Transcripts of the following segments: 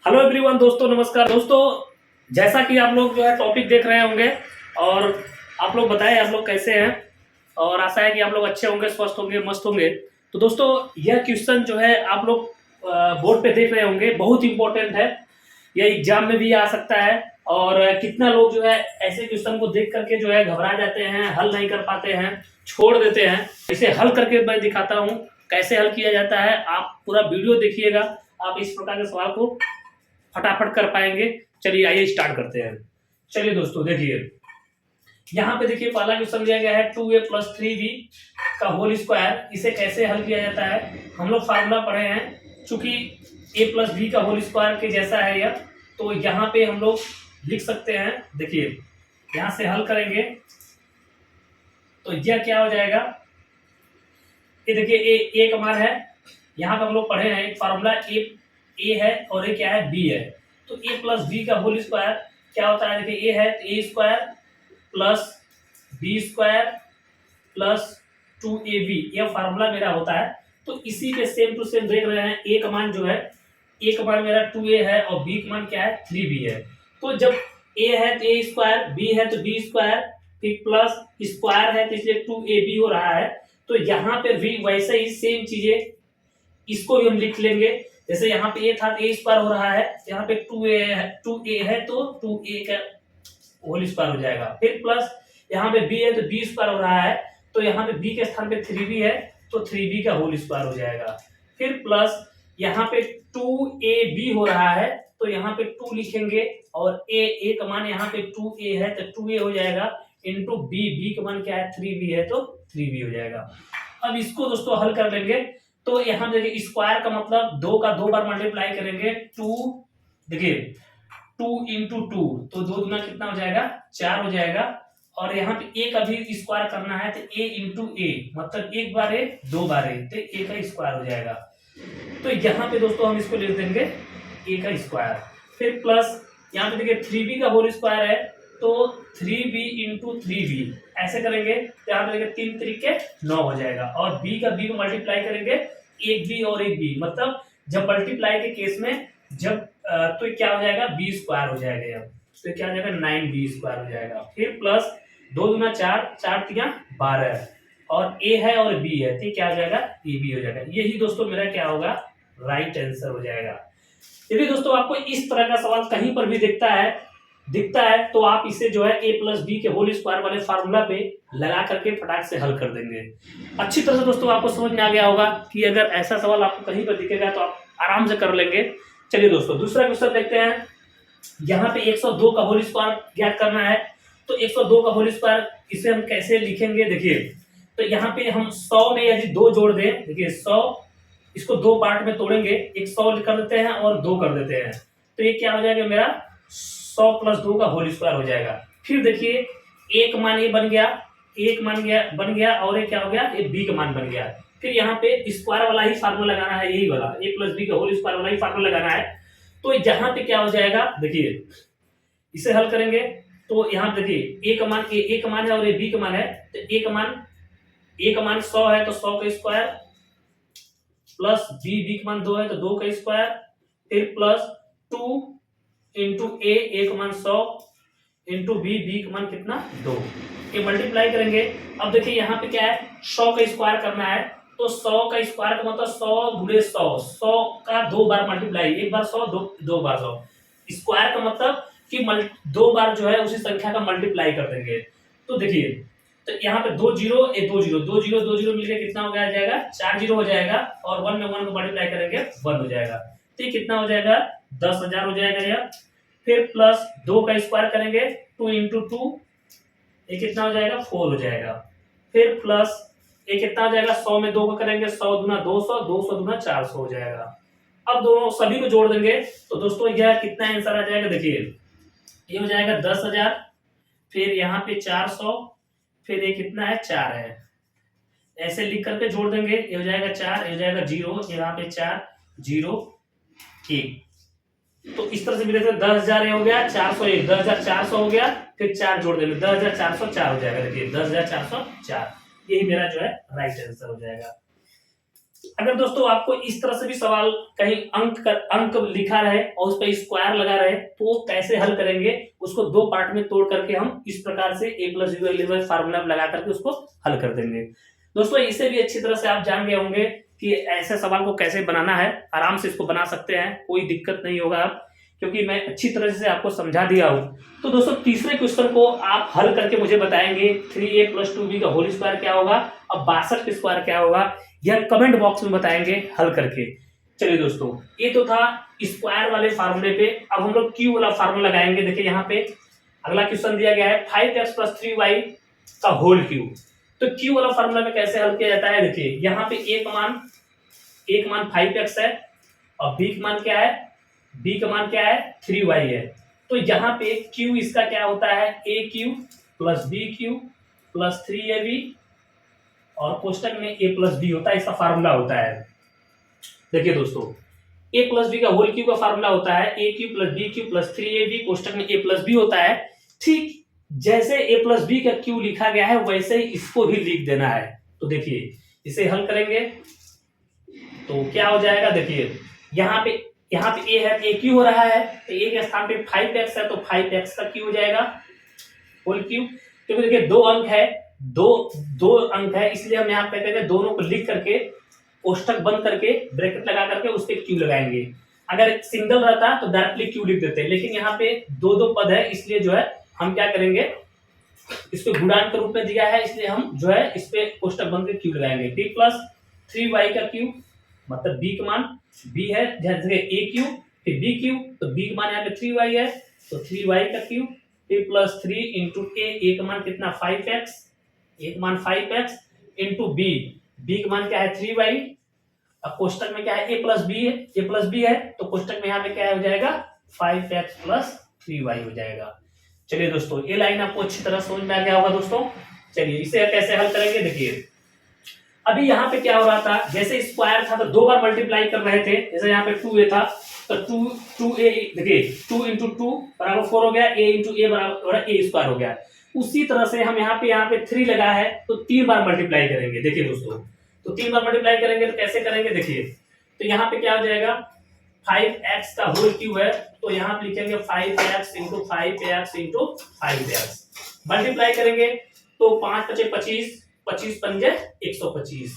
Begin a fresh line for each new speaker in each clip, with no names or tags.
Hello everyone दोस्तों, नमस्कार दोस्तों। जैसा कि आप लोग जो है टॉपिक देख रहे होंगे और आप लोग बताएं आप लोग कैसे हैं, और आशा है कि आप लोग अच्छे होंगे, स्वस्थ होंगे, मस्त होंगे। तो दोस्तों यह क्वेश्चन जो है आप लोग बोर्ड पे देख रहे होंगे, बहुत इंपॉर्टेंट है। यह एग्जाम में भी आ सकता है। और कितना लोग जो है ऐसे क्वेश्चन को देख करके जो है घबरा जाते हैं, हल नहीं कर पाते हैं, छोड़ देते हैं। इसे हल करके मैं दिखाता हूँ कैसे हल किया जाता है। आप पूरा वीडियो देखिएगा, आप इस प्रकार के सवाल को फटाफट कर पाएंगे। चलिए आइए स्टार्ट करते हैं। चलिए दोस्तों देखिए, यहाँ पे देखिए पहला क्वेश्चन दिया गया है 2a + 3b का होल स्क्वायर। इसे कैसे हल किया जाता है, हम लोग फार्मूला पढ़े हैं। चूंकि a + b का होल स्क्वायर के जैसा है यह, तो यहाँ पे हम लोग लिख सकते हैं। देखिए यहाँ से हल करेंगे तो यह क्या हो जाएगा, ये देखिए a का मान है। यहाँ पे हम लोग पढ़े हैं एक फार्मूला, ए है और ये क्या है, बी है। तो a + b का होल स्क्वायर क्या होता है, देखिए a है तो a square plus B square plus 2ab, यह फार्मूला मेरा होता है। तो इसी पे सेम टू सेम देख रहे हैं, a का मान जो है, a का मान मेरा 2a है और b का मान क्या है, 3b है। तो जब a है तो a स्क्वायर, b है तो b स्क्वायर, फिर प्लस स्क्वायर है तो इसलिए 2ab हो रहा है। तो यहाँ पे भी वैसे ही सेम चीजें इसको भी हम लिख लेंगे। जैसे यहाँ पे a था तो a स्क्वायर हो रहा है, यहाँ पे 2a है तो 2a का होल स्क्वायर हो जाएगा। फिर प्लस यहाँ पे b है तो b स्क्वायर हो रहा है, तो यहाँ पे b के स्थान पे 3b है तो 3b का होल स्क्वायर हो जाएगा। फिर प्लस यहाँ पे 2ab हो रहा है तो यहाँ पे 2 लिखेंगे, और a का मान यहाँ पे 2a है तो 2a हो जाएगा, इंटू b का मान क्या है, 3b है तो 3b हो जाएगा। अब इसको दोस्तों हल कर लेंगे। तो यहाँ देखिए स्क्वायर का मतलब 2 का 2 बार मल्टीप्लाई करेंगे, 2 देखिए 2 × 2 तो 2 दूना कितना हो जाएगा, 4 हो जाएगा। और यहाँ पे a का भी स्क्वायर करना है तो a × a, मतलब एक बार a दो बार a, तो a का स्क्वायर हो जाएगा। तो यहाँ पे दोस्तों हम इसको लिख देंगे a का स्क्वायर। फिर प्लस यहाँ पे देखिए 3b का होल स्क्वायर है तो 3b × 3b ऐसे करेंगे तो यहाँ पे देखिए 3 तरीके 9 हो जाएगा। और b का b को मल्टीप्लाई करेंगे, एक b और एक b, मतलब जब मल्टीप्लाई के केस में जब तो क्या हो जाएगा, b स्क्वायर हो जाएगा। तो क्या हो जाएगा, 9b स्क्वायर हो जाएगा। फिर प्लस 2 दूना 4, 4 तिया 12, और a है और b है तो क्या हो जाएगा, ab हो जाएगा। यही दोस्तों मेरा क्या होगा, राइट आंसर हो जाएगा। यदि दोस्तों आपको इस तरह का सवाल कहीं पर भी दिखता है तो आप इसे जो है a + b के होल स्क्वायर वाले फार्मूला पे लगा करके फटाक से हल कर देंगे। अच्छी तरह से दोस्तों आपको समझ में आ गया होगा कि अगर ऐसा सवाल आपको कहीं पर दिखेगा तो आप आराम से कर लेंगे। चलिए दोस्तों दूसरा क्वेश्चन देखते हैं। यहाँ पे 102 का होल स्क्वायर ज्ञात करना है। तो 102 का होल स्क्वायर इसे हम कैसे लिखेंगे, देखिए तो यहाँ पे हम 100 में यदि 2 जोड़ दें, देखिए 100, इसको 2 पार्ट में तोड़ेंगे, एक 100 कर देते हैं और 2 कर देते हैं, तो ये क्या हो जाएगा, मेरा 100 + 2 का होल स्क्वायर हो जाएगा। फिर देखिए एक मान ये बन गया, एक मान बन गया, और ये क्या हो गया, ये b का मान बन गया। फिर यहाँ पे स्क्वायर वाला ही फार्मूला लगाना है, यही वाला a + b का होल स्क्वायर वाला ही फार्मूला लगाना है। तो यहाँ पे क्या हो जाएगा, देखिए इसे हल करेंगे तो यहाँ देखिए a का मान है और ये b का मान है, तो a का मान 100 है तो 100 का स्क्वायर, प्लस b का मान 2 है तो 2 का स्क्वायर, फिर प्लस 2 × a का मान 100 × b का मान कितना, 2, ये मल्टीप्लाई करेंगे। अब देखिए यहाँ पे क्या है, 100 का स्क्वायर करना है, तो 100 का स्क्वायर का मतलब 100 × 100, 100 का 2 बार मल्टीप्लाई, एक बार 100, दो बार 100, स्क्वायर का मतलब कि 2 बार जो है उसी संख्या का मल्टीप्लाई कर देंगे। तो देखिए तो यहाँ पे 2 0, 2 0, 2 0, 2 0 मिलकर कितना हो जाएगा, 4 0 हो जाएगा, और 1 में 1 को मल्टीप्लाई करेंगे 1 हो जाएगा, तो ये कितना हो जाएगा, 10,000 हो जाएगा यह। फिर प्लस 2 का स्क्वायर करेंगे, 2 × 2, ये कितना हो जाएगा, 4 हो जाएगा। फिर प्लस ये कितना हो जाएगा, 100 में 2 को करेंगे, 100 दूना 200, 200 दूना 400 हो जाएगा। अब दोनों सभी को जोड़ देंगे तो दोस्तों यह कितना आंसर आ जाएगा, देखिए ये हो जाएगा 10,000, फिर यहाँ पे 400, फिर ये कितना है, 4 है, ऐसे लिख करके जोड़ देंगे, ये हो जाएगा 4, ये हो जाएगा 0, यहाँ पे 4 0 1। तो इस तरह से मिले थे 10,000 ये हो गया, 401, 10,400 हो गया, फिर 4 जोड़ देंगे, 10,404 हो जाएगा। देखिए 10,404, यही मेरा जो है राइट आंसर हो जाएगा। अगर दोस्तों आपको इस तरह से भी सवाल कहीं अंक लिखा रहे और उस पर स्क्वायर लगा रहे तो कैसे हल करेंगे, उसको दो पार्ट में तोड़ करके हम इस प्रकार से a प्लस बी फार्मूला लगा करके उसको हल कर देंगे। दोस्तों इसे भी अच्छी तरह से आप जान गए होंगे कि ऐसे सवाल को कैसे बनाना है, आराम से इसको बना सकते हैं, कोई दिक्कत नहीं होगा आप, क्योंकि मैं अच्छी तरह से आपको समझा दिया हूं। तो दोस्तों तीसरे क्वेश्चन को आप हल करके मुझे बताएंगे 3a + 2b का होल स्क्वायर क्या होगा और 62 का स्क्वायर क्या होगा, यह कमेंट बॉक्स में बताएंगे हल करके। चलिए दोस्तों ये तो था स्क्वायर वाले फार्मूले पे। अब हम लोग क्यू वाला फार्मूला लगाएंगे। देखिए यहाँ पे अगला क्वेश्चन दिया गया है 5x + 3y का होल क्यूब। तो क्यू वाला फार्मूला में कैसे हल किया जाता है, देखिए यहाँ पे एक मान 5x है और b का मान क्या है, b का मान क्या है 3y है। तो यहाँ पे q इसका क्या होता है a³ + b³ + 3ab और कोष्टक में a + b होता है, इसका फार्मूला होता है। देखिए दोस्तों a + b का होल क्यूब का फार्मूला होता है a³ + b³ + 3ab कोष्टक में a + b होता है। ठीक जैसे a + b का क्यू लिखा गया है वैसे ही इसको भी लिख देना है। तो देखिए इसे हल करेंगे तो क्या हो जाएगा, देखिए यहाँ पे a है तो a क्यू हो रहा है, तो a के स्थान पे 5x है तो 5x का क्यू हो जाएगा होल क्यूब। क्योंकि देखिए दो अंक है इसलिए हम यहाँ पे कहते हैं दोनों को लिख करके कोष्टक बंद करके ब्रैकेट लगा करके उस पे क्यू लगाएंगे। अगर सिंगल रहता तो डायरेक्टली क्यू लिख देते, लेकिन यहाँ पे दो पद है इसलिए जो है हम क्या करेंगे, इसको गुणांक के रूप में दिया है इसलिए हम जो है इस पे कोष्टक बंद के क्यू लगाएंगे। b + 3y का क्यू मतलब b का मान b है, जैसे a क्यू फिर b क्यू, तो b का मान यहाँ पे 3y है तो 3y का क्यू फिर + 3 × a का मान कितना 5x, a का मान 5x × b का मान क्या है 3y। अब कोष्टक में क्या है a + b है तो कोष्टक में यहाँ पे क्या हो जाएगा 5x + 3y हो जाएगा। चलिए दोस्तों ये लाइन आपको अच्छी तरह समझ में आ गया होगा दोस्तों। चलिए इसे कैसे हल करेंगे, देखिए अभी यहाँ पे क्या हो रहा था, जैसे स्क्वायर था तो दो बार मल्टीप्लाई कर रहे थे, जैसे यहाँ पे 2a था तो 2a देखिए 2 × 2 = 4 हो गया, a × a = a² हो गया। उसी तरह से हम यहाँ पे 3 लगा है तो 3 बार मल्टीप्लाई करेंगे। देखिए दोस्तों तो 3 बार मल्टीप्लाई करेंगे तो कैसे करेंगे, देखिए तो यहाँ पे क्या हो जाएगा 5x का होल क्यूब है तो यहाँ पे लिखेंगे 5x × 5x × 5x मल्टीप्लाई करेंगे तो 5 × 5 = 25, 25 × 5 = 125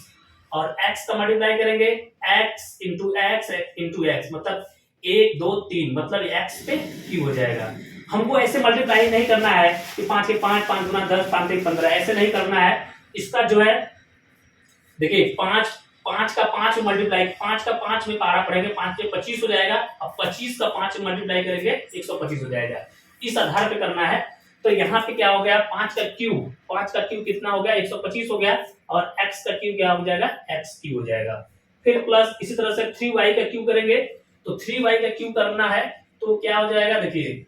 और x का मल्टीप्लाई करेंगे x × x × x मतलब 1 2 3 मतलब x पे क्यू हो जाएगा। हमको ऐसे मल्टीप्लाई नहीं करना है कि 5 के 5 5 × 10 5 × 15 ऐसे नहीं करना है। इसका जो है देखिए 5 का 5 मल्टीप्लाई 5 का 5 में पारा पड़ेंगे 5 के 25 हो जाएगा और 25 का 5 मल्टीप्लाई करेंगे 125 हो जाएगा। इस आधार पे करना है। तो यहाँ पे क्या हो गया 5 का क्यूब कितना हो गया 125 हो गया और x का क्यूब क्या हो जाएगा x³ हो जाएगा। फिर प्लस इसी तरह से 3y का क्यूब करेंगे तो 3y का क्यूब करना है तो क्या हो जाएगा, देखिए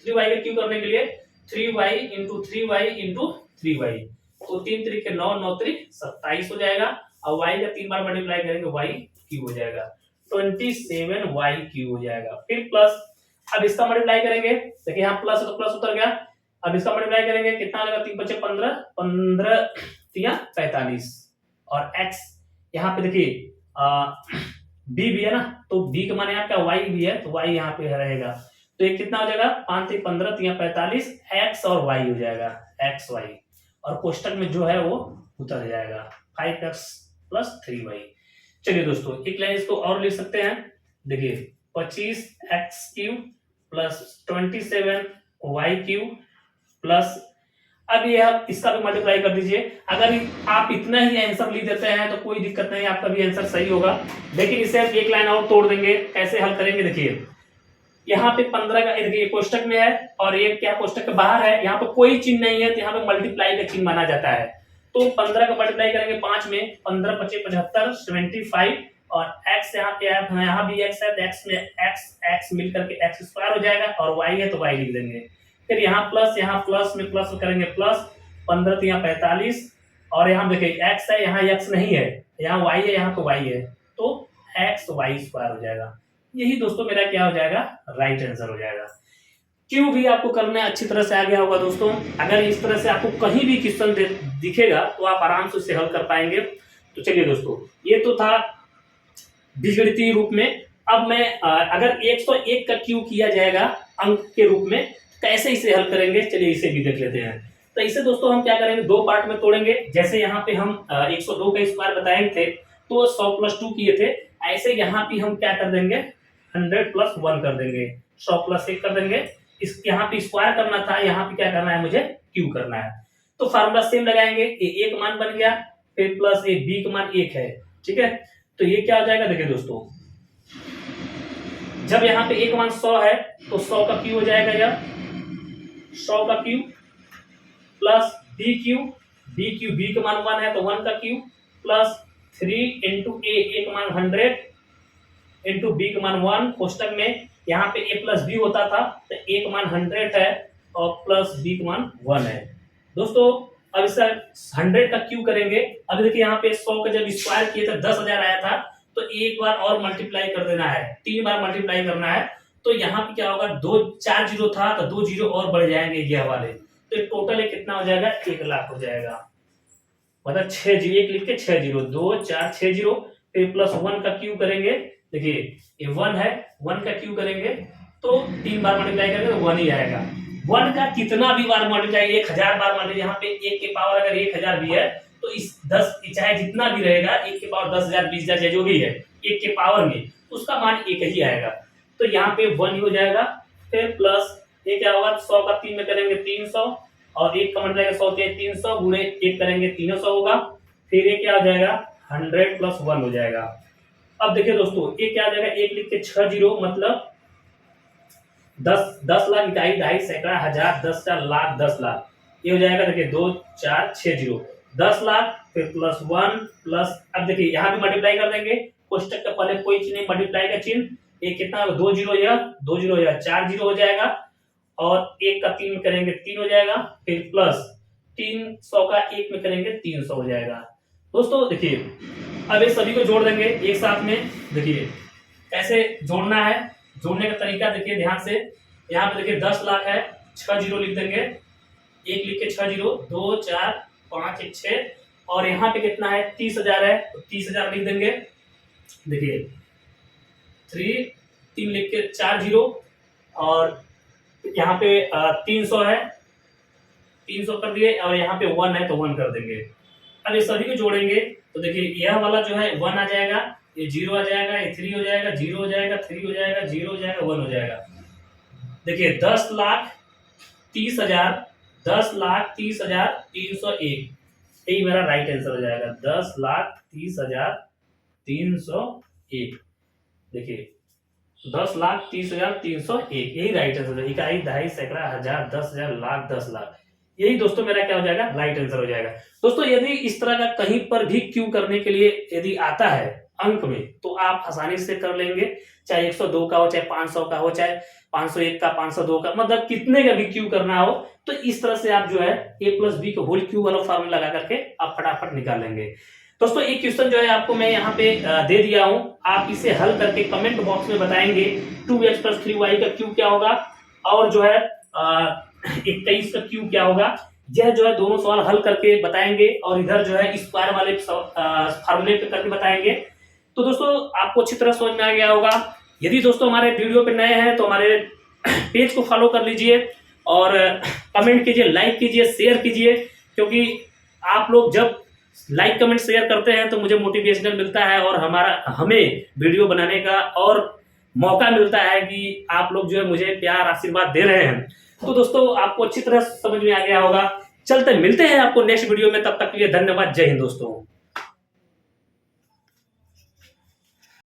3y का क्यूब करने के लिए 3y × 3y × 3y तो 3 3 के 9 9 3 27 हो जाएगा और y का 3 बार मल्टीप्लाई करेंगे y³ हो जाएगा 27y³ हो जाएगा। फिर प्लस अब इसका मल्टीप्लाई करेंगे, देखिए यहाँ प्लस तो प्लस उतर गया, अब इसका मल्टीप्लाई करेंगे कितना हो जाएगा 3 × 5 = 15 15 × 45 और x यहाँ पे देखिए b भी है ना तो b का मान यहाँ का y भी है तो y यहाँ पे रहेगा तो ये कितना हो जाएगा 5 × 15 = 45 x और y हो जाएगा xy और कोष्टक में जो है वो उतर जाएगा 5x + 3y। चलिए दोस्तों एक लाइन इसको और लिख सकते हैं, देखिए 25x³ + 27y³ प्लस अब ये आप इसका भी मल्टीप्लाई कर दीजिए। अगर आप इतना ही आंसर लिख देते हैं तो कोई दिक्कत नहीं, आपका भी आंसर सही होगा, लेकिन इसे हम एक लाइन और तोड़ देंगे। कैसे हल करेंगे, देखिए यहाँ पे 15 का देखिए कोष्टक में है और ये क्या कोष्टक के बाहर है, यहाँ पे कोई चिन्ह नहीं है तो यहाँ पे मल्टीप्लाई का चिन्ह माना जाता है। तो 15 का मल्टीप्लाई करेंगे 5 में 15 × 5 = 75 75 और x यहाँ पे है, यहाँ भी x है तो x में x मिलकर के x² हो जाएगा और y है तो y लिख देंगे। फिर यहाँ प्लस में प्लस करेंगे प्लस 15 × 45 और यहाँ देखिए x है यहाँ x नहीं है, यहाँ y है यहाँ तो y है तो xy² हो जाएगा। यही दोस्तों मेरा क्या हो जाएगा राइट आंसर हो जाएगा। क्यों भी आपको करना अच्छी तरह से आ गया होगा दोस्तों। अगर इस तरह से आपको कहीं भी क्वेश्चन दिखेगा तो आप आराम से उसे हल कर पाएंगे। तो चलिए दोस्तों, ये तो था बीजगणितीय रूप में। अब मैं अगर 101 का क्यू किया जाएगा अंक के रूप में, कैसे इसे हल करेंगे, चलिए इसे भी देख लेते हैं। तो इसे दोस्तों हम क्या करेंगे, दो पार्ट में तोड़ेंगे। जैसे यहाँ पे हम 102 का स्क्वायर बताए थे तो 100 + 2 किए थे, ऐसे यहाँ पे हम क्या कर देंगे, 100 + 1 कर देंगे, 100 + 1 कर देंगे। इस यहाँ पे स्क्वायर करना था, यहाँ पे क्या करना है, मुझे क्यू करना है। तो फार्मूला सेम लगाएंगे, ये एक मान बन गया, फिर प्लस ये बी का मान 1 है, ठीक है। तो ये क्या हो जाएगा, देखिए दोस्तों, जब यहाँ पे एक मान 100 है तो 100 का क्यू हो जाएगा, यह 100 का क्यू प्लस बी क्यू, बी का मान 1 है तो 1 का क्यू प्लस 3 इंटू ए, एक मान 100 इंटू बी का मान 1, कोष्टक में यहाँ पे ए प्लस बी होता था तो एक मान 100 है और प्लस बी का मान 1 है। दोस्तों अब इसका 100 का क्यू करेंगे। अब देखिए यहाँ पे 100 का जब स्क्वायर किए थे 10,000 आया था, तो एक बार और मल्टीप्लाई कर देना है, 3 बार मल्टीप्लाई करना है। तो यहाँ पे क्या होगा, 4 जीरो था तो 2 जीरो और बढ़ जाएंगे ये वाले, तो टोटल ये कितना हो जाएगा, 1 लाख हो जाएगा। मतलब 6 जीरो, एक लिख के 6 जीरो, 2 4 6 जीरो, फिर प्लस 1 का क्यू करेंगे। देखिए ये 1 है, 1 का क्यू करेंगे तो 3 बार मल्टीप्लाई करेंगे तो 1 ही आएगा। 1 का कितना भी बार मल्टीप्लाई, 1000 बार मल्टीप्लाई, यहाँ पे 1 के पावर अगर 1000 भी है तो इस 10 चाहे जितना भी रहेगा, 1 के पावर 10,000 20,000 जो भी है 1 के पावर में, उसका मान 1 ही आएगा। तो यहाँ पे 1 ही हो जाएगा। फिर प्लस ये क्या होगा, 100 का 3 में करेंगे 300 और 1 का मल्टीप्लाई 100 के 300 गुणे 1 करेंगे 300 होगा। फिर ये क्या हो जाएगा, 100 + 1 हो जाएगा। अब देखिए दोस्तों ये क्या आ जाएगा, 1 लिख के 6 जीरो, मतलब 10 लाख, इकाई, दहाई, सैकड़ा, हजार, 10,000, लाख, 10 लाख, ये हो जाएगा। देखिए 2 4 6 जीरो, 10 लाख, फिर प्लस 1 प्लस, अब देखिए यहाँ भी मल्टीप्लाई कर देंगे, कोष्टक का पहले कोई चीज नहीं, मल्टीप्लाई का चिन्ह, ये कितना, 2 जीरो या 2 जीरो या 4 जीरो हो जाएगा, और 1 का 3 में करेंगे 3 हो जाएगा, फिर प्लस 300 का 1 में करेंगे 300 हो जाएगा। दोस्तों देखिए अब ये सभी को जोड़ देंगे एक साथ में। देखिए कैसे जोड़ना है, जोड़ने का तरीका देखिए ध्यान से। यहाँ पे देखिए 10 लाख है, 6 जीरो लिख देंगे, 1 लिख के 6 जीरो, 2 4 5 1 6, और यहाँ पे कितना है, 30,000 है तो 30,000 लिख देंगे। देखिए 3 लिख के 4 जीरो, और यहाँ पे 300 है, 300 कर दिए, और यहाँ पे 1 है तो 1 कर देंगे। अब ये सभी को जोड़ेंगे तो देखिए यह वाला जो है 1 आ जाएगा, ये 0 आ जाएगा, ये 3 हो जाएगा, 0 हो जाएगा, 3 हो जाएगा, 0 हो जाएगा, 1 हो जाएगा। देखिए 10,30,000, 10,30,301, यही मेरा राइट आंसर हो जाएगा, 10,30,301। देखिए 10,30,301, यही राइट आंसर है। इकाई, दहाई, सैकड़ा, हजार, 10,000, लाख, 10 लाख, यही दोस्तों मेरा क्या हो जाएगा, राइट आंसर हो जाएगा। दोस्तों यदि इस तरह का कहीं पर भी क्यू करने के लिए यदि आता है अंक में, तो आप आसानी से कर लेंगे, चाहे 102 का हो, चाहे 500 का हो, चाहे 501 का, 502 का, मतलब कितने का भी क्यू करना हो, तो इस तरह से आप जो है a + b का होल क्यू वाला फार्मूला लगा करके आप फटाफट निकाल लेंगे। दोस्तों एक क्वेश्चन जो है आपको मैं यहाँ पे दे दिया हूँ, आप इसे हल करके कमेंट बॉक्स में बताएंगे 2x + 3y का क्यू क्या होगा, और जो है 21 का क्यू क्या होगा। यह जो है दोनों सवाल हल करके बताएंगे, और इधर जो है स्क्वायर वाले फार्मूले पे करके बताएंगे। तो दोस्तों आपको अच्छी तरह समझ में आ गया होगा। यदि दोस्तों हमारे वीडियो पे नए हैं तो हमारे पेज को फॉलो कर लीजिए, और कमेंट कीजिए, लाइक कीजिए, शेयर कीजिए, क्योंकि आप लोग जब लाइक कमेंट शेयर करते हैं तो मुझे मोटिवेशनल मिलता है, और हमें वीडियो बनाने का और मौका मिलता है कि आप लोग जो है मुझे प्यार आशीर्वाद दे रहे हैं। तो दोस्तों आपको अच्छी तरह समझ में आ गया होगा। चलते मिलते हैं आपको नेक्स्ट वीडियो में, तब तक के लिए धन्यवाद। जय हिंद दोस्तों।